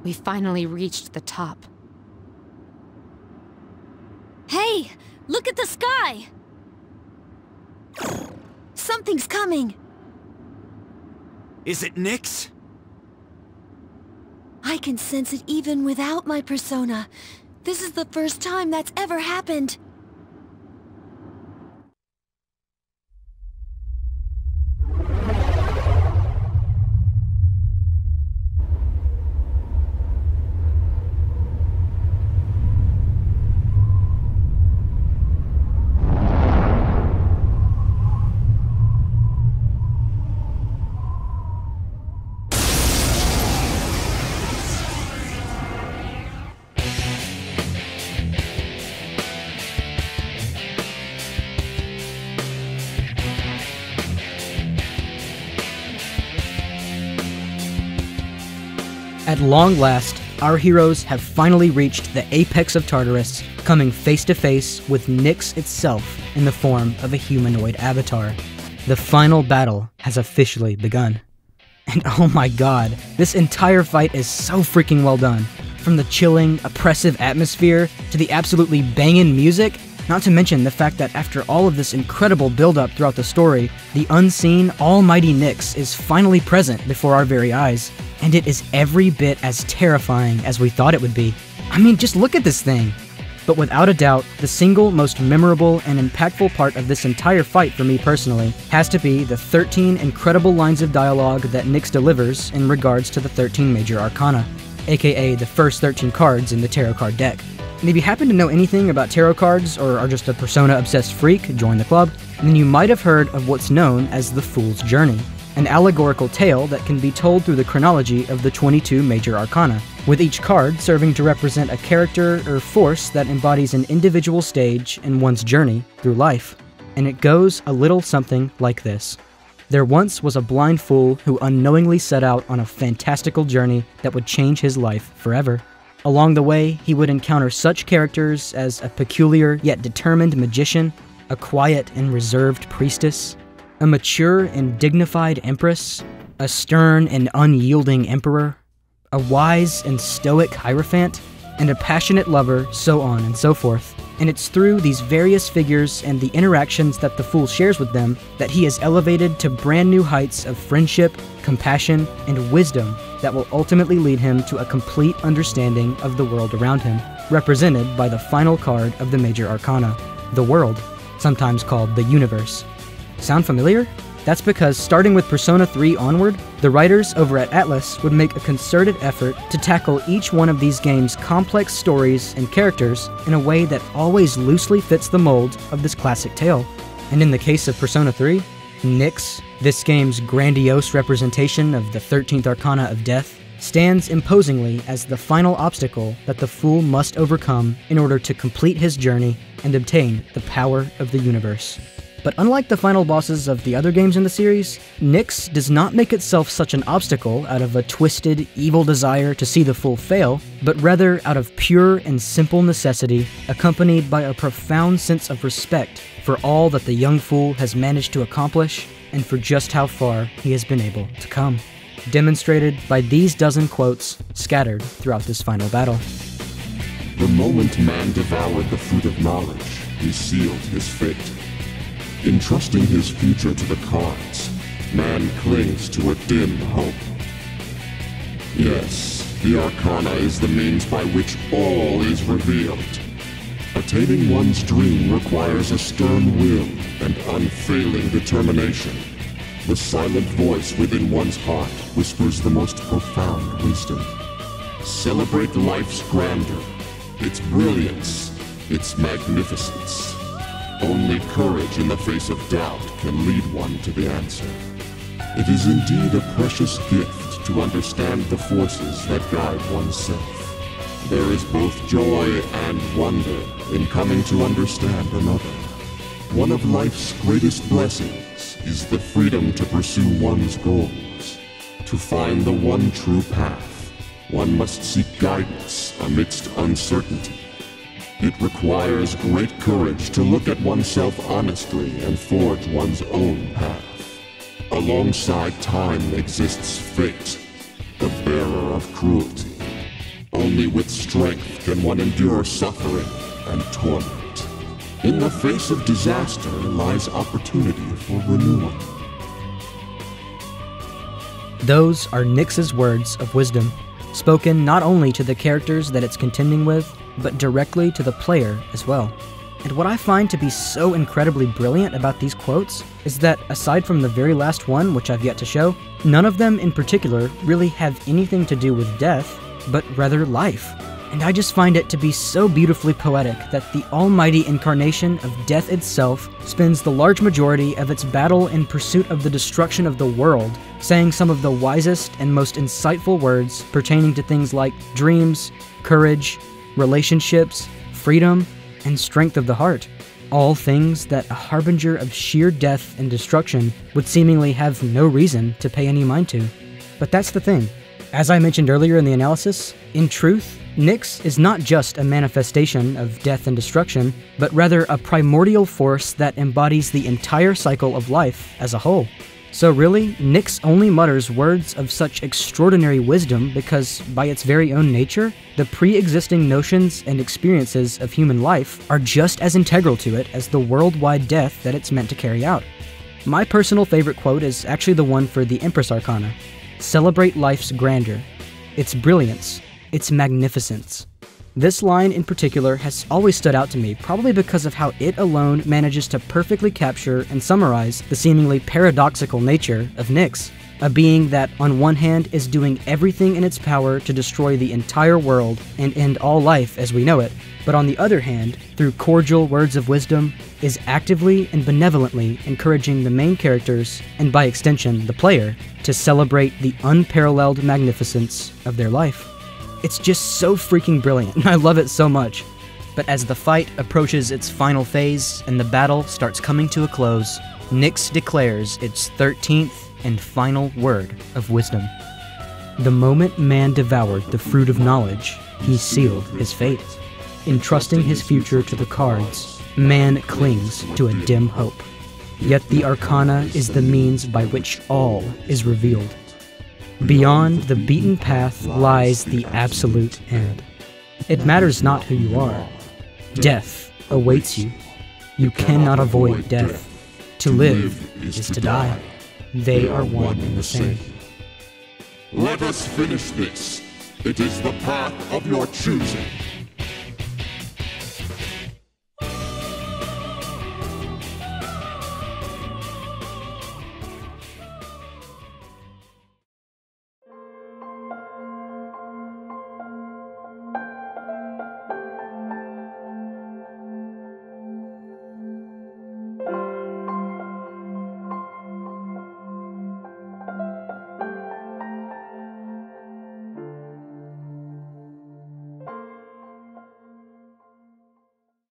We finally reached the top. Hey! Look at the sky! Something's coming! Is it Nyx? I can sense it even without my persona. This is the first time that's ever happened. At long last, our heroes have finally reached the apex of Tartarus, coming face to face with Nyx itself in the form of a humanoid avatar. The final battle has officially begun. And oh my god, this entire fight is so freaking well done. From the chilling, oppressive atmosphere to the absolutely bangin' music, not to mention the fact that after all of this incredible build-up throughout the story, the unseen, almighty Nyx is finally present before our very eyes. And it is every bit as terrifying as we thought it would be. I mean, just look at this thing. But without a doubt, the single most memorable and impactful part of this entire fight for me personally has to be the 13 incredible lines of dialogue that Nyx delivers in regards to the 13 major arcana, aka the first 13 cards in the tarot card deck. And if you happen to know anything about tarot cards or are just a persona-obsessed freak, join the club, then you might have heard of what's known as the Fool's Journey, an allegorical tale that can be told through the chronology of the 22 major arcana, with each card serving to represent a character or force that embodies an individual stage in one's journey through life. And it goes a little something like this. There once was a blind fool who unknowingly set out on a fantastical journey that would change his life forever. Along the way, he would encounter such characters as a peculiar yet determined magician, a quiet and reserved priestess, a mature and dignified empress, a stern and unyielding emperor, a wise and stoic hierophant, and a passionate lover, so on and so forth. And it's through these various figures and the interactions that the Fool shares with them that he is elevated to brand new heights of friendship, compassion, and wisdom that will ultimately lead him to a complete understanding of the world around him, represented by the final card of the major arcana, the world, sometimes called the universe. Sound familiar? That's because starting with Persona 3 onward, the writers over at Atlas would make a concerted effort to tackle each one of these games' complex stories and characters in a way that always loosely fits the mold of this classic tale. And in the case of Persona 3, Nyx, this game's grandiose representation of the 13th Arcana of Death, stands imposingly as the final obstacle that the Fool must overcome in order to complete his journey and obtain the power of the universe. But unlike the final bosses of the other games in the series, Nyx does not make itself such an obstacle out of a twisted, evil desire to see the Fool fail, but rather out of pure and simple necessity, accompanied by a profound sense of respect for all that the young Fool has managed to accomplish, and for just how far he has been able to come. Demonstrated by these dozen quotes scattered throughout this final battle. The moment man devoured the fruit of knowledge, he sealed his fate. Entrusting his future to the cards, man clings to a dim hope. Yes, the Arcana is the means by which all is revealed. Attaining one's dream requires a stern will and unfailing determination. The silent voice within one's heart whispers the most profound wisdom. Celebrate life's grandeur, its brilliance, its magnificence. Only courage in the face of doubt can lead one to the answer. It is indeed a precious gift to understand the forces that guide oneself. There is both joy and wonder in coming to understand another. One of life's greatest blessings is the freedom to pursue one's goals. To find the one true path, one must seek guidance amidst uncertainty. It requires great courage to look at oneself honestly and forge one's own path. Alongside time exists fate, the bearer of cruelty. Only with strength can one endure suffering and torment. In the face of disaster lies opportunity for renewal. Those are Nyx's words of wisdom, spoken not only to the characters that it's contending with, but directly to the player as well. And what I find to be so incredibly brilliant about these quotes is that, aside from the very last one, which I've yet to show, none of them in particular really have anything to do with death, but rather life. And I just find it to be so beautifully poetic that the almighty incarnation of death itself spends the large majority of its battle in pursuit of the destruction of the world, saying some of the wisest and most insightful words pertaining to things like dreams, courage, relationships, freedom, and strength of the heart. All things that a harbinger of sheer death and destruction would seemingly have no reason to pay any mind to. But that's the thing. As I mentioned earlier in the analysis, in truth, Nyx is not just a manifestation of death and destruction, but rather a primordial force that embodies the entire cycle of life as a whole. So really, Nyx only mutters words of such extraordinary wisdom because, by its very own nature, the pre-existing notions and experiences of human life are just as integral to it as the worldwide death that it's meant to carry out. My personal favorite quote is actually the one for the Empress Arcana. Celebrate life's grandeur, its brilliance, its magnificence. This line in particular has always stood out to me, probably because of how it alone manages to perfectly capture and summarize the seemingly paradoxical nature of Nyx, a being that on one hand is doing everything in its power to destroy the entire world and end all life as we know it, but on the other hand, through cordial words of wisdom, is actively and benevolently encouraging the main characters, and by extension the player, to celebrate the unparalleled magnificence of their life. It's just so freaking brilliant, and I love it so much. But as the fight approaches its final phase and the battle starts coming to a close, Nyx declares its 13th and final word of wisdom. The moment man devoured the fruit of knowledge, he sealed his fate. Entrusting his future to the cards, man clings to a dim hope. Yet the Arcana is the means by which all is revealed. Beyond the beaten path lies the absolute end. It matters not who you are. Death awaits you. You cannot avoid death. To live is to die. They are one and the same. Let us finish this. It is the path of your choosing.